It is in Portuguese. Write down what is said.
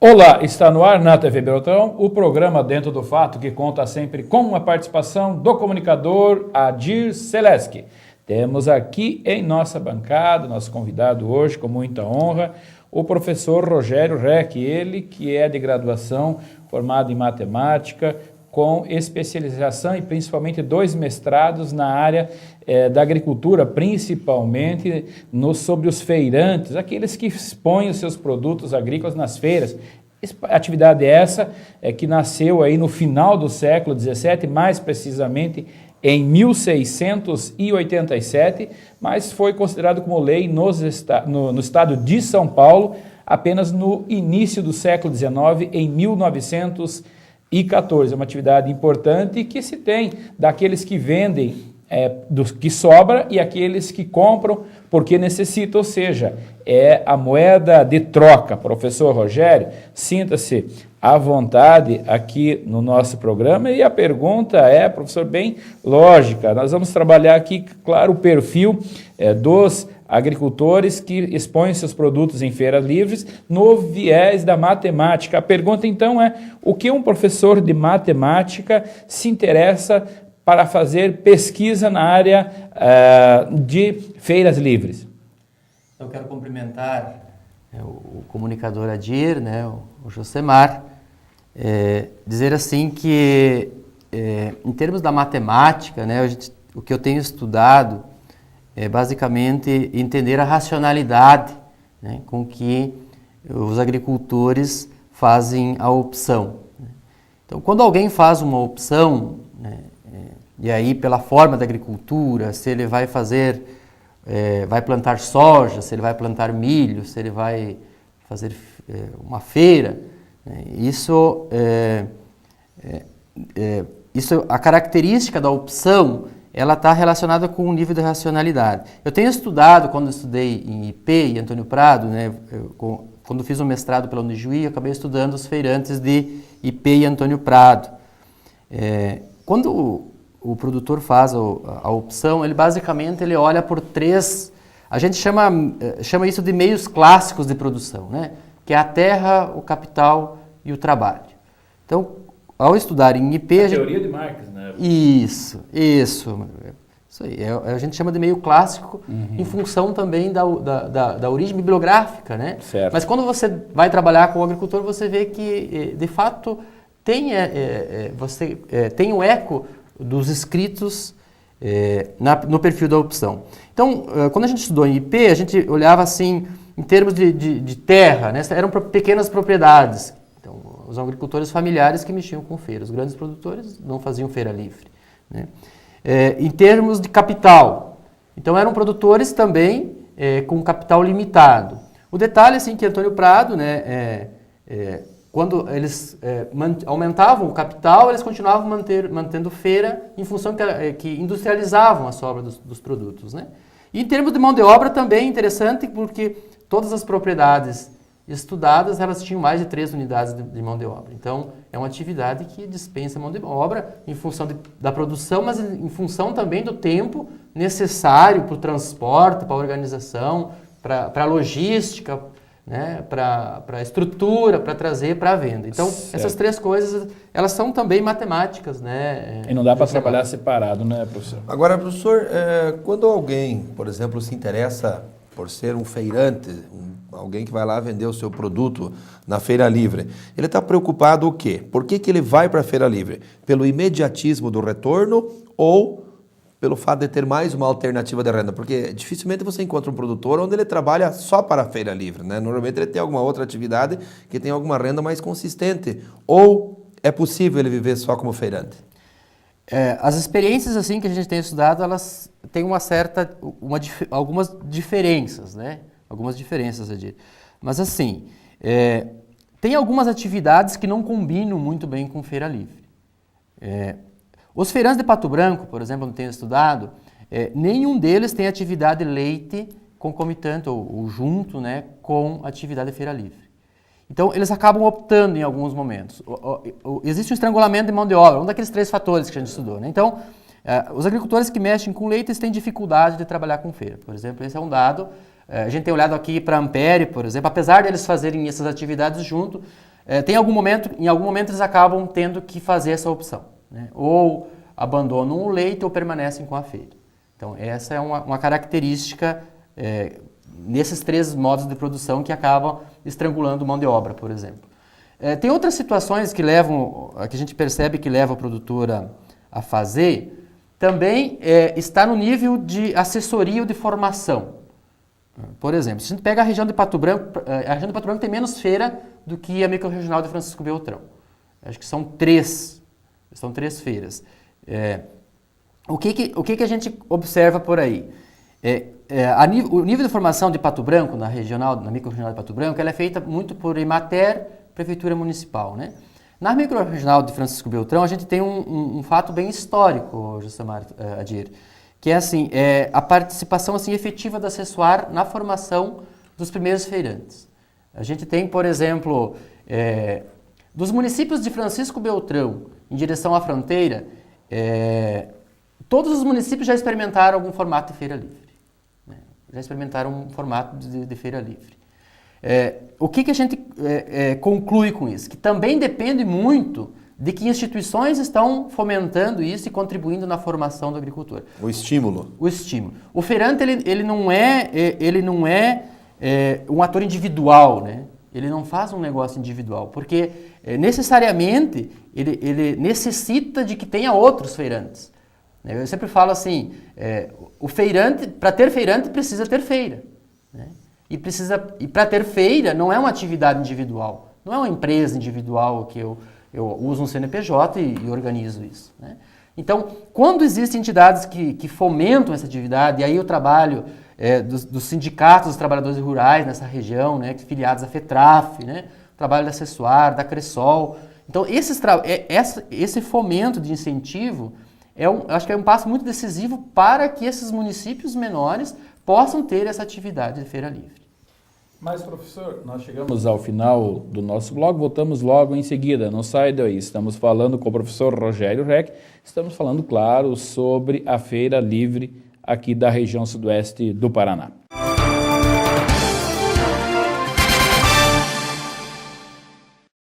Olá, está no ar na TV Beltrão, o programa Dentro do Fato, que conta sempre com a participação do comunicador Adir Seleski. Temos aqui em nossa bancada, nosso convidado hoje, com muita honra, o professor Rogério Reck, ele que é de graduação, formado em matemática, com especialização e principalmente 2 mestrados na área da agricultura, principalmente sobre os feirantes, aqueles que expõem os seus produtos agrícolas nas feiras. Atividade essa que nasceu aí no final do século XVII, mais precisamente em 1687, mas foi considerado como lei no estado de São Paulo apenas no início do século XIX, em 1914. É uma atividade importante que se tem daqueles que vendem dos que sobra e aqueles que compram porque necessitam, ou seja, é a moeda de troca. Professor Rogério, sinta-se à vontade aqui no nosso programa e a pergunta é, professor, bem lógica. Nós vamos trabalhar aqui, claro, o perfil dos agricultores que expõem seus produtos em feiras livres no viés da matemática. A pergunta, então, é o que um professor de matemática se interessa para fazer pesquisa na área de feiras livres? Eu quero cumprimentar o comunicador Adir, o Josemar, dizer assim que, em termos da matemática, o que eu tenho estudado é basicamente entender a racionalidade com que os agricultores fazem a opção. Então, quando alguém faz uma opção, e aí pela forma da agricultura, se ele vai vai plantar soja, se ele vai plantar milho, se ele vai fazer uma feira, isso, a característica da opção, ela está relacionada com o nível de racionalidade. Eu tenho estudado, quando estudei em IP e Antônio Prado, quando fiz um mestrado pela Unijuí, eu acabei estudando os feirantes de IP e Antônio Prado. Quando o produtor faz a opção, ele basicamente olha por 3, a gente chama isso de meios clássicos de produção, que é a terra, o capital e o trabalho. Então, ao estudar em IP... teoria de Marx, né? Isso aí. A gente chama de meio clássico, em função também da origem bibliográfica, Certo. Mas quando você vai trabalhar com o agricultor, você vê que, de fato, tem o eco dos escritos no perfil da opção. Então, quando a gente estudou em IP, a gente olhava assim, em termos de terra, eram pequenas propriedades. Então, os agricultores familiares que mexiam com feira, os grandes produtores não faziam feira livre. Em termos de capital, então eram produtores também com capital limitado. O detalhe assim, que Antônio Prado, quando eles aumentavam o capital, eles continuavam mantendo feira em função que industrializavam a sobra dos produtos. E em termos de mão de obra também é interessante, porque todas as propriedades estudadas, elas tinham mais de 3 unidades de mão de obra. Então, é uma atividade que dispensa mão de obra em função da produção, mas em função também do tempo necessário para o transporte, para a organização, para a logística, para a estrutura, para trazer para a venda. Então, certo. Essas 3 coisas, elas são também matemáticas. E não dá para trabalhar separado, professor? Agora, professor, quando alguém, por exemplo, se interessa por ser um feirante, alguém que vai lá vender o seu produto na feira livre, ele está preocupado o quê? Por que ele vai para a feira livre? Pelo imediatismo do retorno ou pelo fato de ter mais uma alternativa de renda? Porque dificilmente você encontra um produtor onde ele trabalha só para a feira livre, Normalmente ele tem alguma outra atividade que tem alguma renda mais consistente. Ou é possível ele viver só como feirante? As experiências assim que a gente tem estudado, elas têm algumas diferenças, Algumas diferenças, eu diria. Mas assim, tem algumas atividades que não combinam muito bem com feira livre. Os feirantes de Pato Branco, por exemplo, eu tenho estudado, nenhum deles tem atividade leite concomitante ou junto com atividade feira livre. Então, eles acabam optando em alguns momentos. Existe um estrangulamento de mão de obra, um daqueles 3 fatores que a gente estudou. Então, os agricultores que mexem com leite eles têm dificuldade de trabalhar com feira. Por exemplo, esse é um dado. A gente tem olhado aqui para a Ampere, por exemplo, apesar de eles fazerem essas atividades junto, em algum momento eles acabam tendo que fazer essa opção, né? Ou abandonam o leite ou permanecem com a feira. Então, essa é uma característica nesses 3 modos de produção que acabam estrangulando mão de obra, por exemplo. Tem outras situações que a gente percebe que leva a produtora a fazer, também está no nível de assessoria ou de formação. Por exemplo, se a gente pega a região de Pato Branco, a região de Pato Branco tem menos feira do que a microrregional de Francisco Beltrão. Acho que são 3 feiras. O que a gente observa por aí? O nível de formação de Pato Branco, na microrregional de Pato Branco, ela é feita muito por Emater, Prefeitura Municipal, né? Na microrregional de Francisco Beltrão, a gente tem um fato bem histórico, Josemar Adir, que é assim, a participação assim, efetiva da Acesuar na formação dos primeiros feirantes. A gente tem, por exemplo, dos municípios de Francisco Beltrão em direção à fronteira, todos os municípios já experimentaram algum formato de feira livre, né? Já experimentaram um formato de feira livre. O que a gente conclui com isso? Que também depende muito de que instituições estão fomentando isso e contribuindo na formação do agricultor. O estímulo. O feirante ele não é um ator individual, né? Ele não faz um negócio individual, porque necessariamente ele necessita de que tenha outros feirantes. Eu sempre falo assim, o feirante, para ter feirante precisa ter feira, né? E para ter feira não é uma atividade individual, não é uma empresa individual que eu uso um CNPJ e organizo isso, né? Então, quando existem entidades que fomentam essa atividade, e aí o trabalho dos sindicatos dos trabalhadores rurais nessa região, né, filiados à FETRAF, né, o trabalho da Acesuar, da Cressol. Então, esse fomento de incentivo, acho que é um passo muito decisivo para que esses municípios menores possam ter essa atividade de feira livre. Mas, professor, nós chegamos ao final do nosso blog, voltamos logo em seguida, não sai daí. Estamos falando com o professor Rogério Reck, estamos falando, claro, sobre a feira livre aqui da região sudoeste do Paraná.